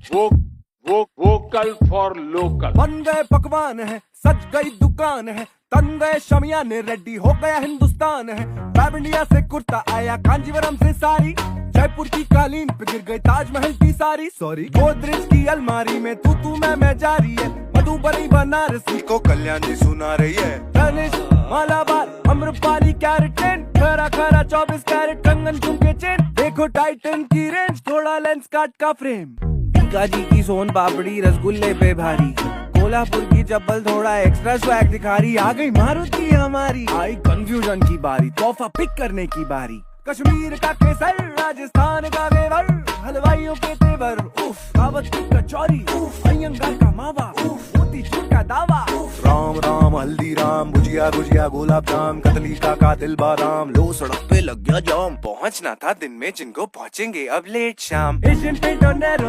वो vocal for local. बन गए पकवान है, सज गई दुकान है, तन गए शमियाने, रेडी हो गया हिंदुस्तान है। फैब इंडिया से कुर्ता आया, कांजीवरम से साड़ी, जयपुर की कालीन पे गिर गई ताजमहल की सारी। सॉरी, गोदरेज की अलमारी में तू मैं जारी है। मधुबनी बनारसी को कल्याणी सुना रही है। तनिष्क मालाबार अम्रपाली कैरेट, खरा खरा 24 कैरेट कंगन झुमके चेन। देखो टाइटन की रेंज, थोड़ा लेंस काट का फ्रेम। जी की सोन पापड़ी रसगुल्ले पे भारी, कोल्हापुर की चप्पल थोड़ा एक्स्ट्रा स्वैग दिखा रही। आ गई मारुति हमारी, आई कंफ्यूजन की बारी, तोहफा पिक करने की बारी। कश्मीर का केसर, राजस्थान का घेवर, हलवाइयों के तेवर, उफ, दावत की कचौरी, उफ, अयंगार का मावा, उफ, मोतीचूर का दावा। राम राम हल्दीराम, भुजिया गुजिया गुलाब जाम, कतली का कातिल बादाम। लो सड़क पे लग गया जाम, पहुंचना था दिन में जिनको पहुंचेंगे अब लेट शाम। एशियन पेंट और नैरो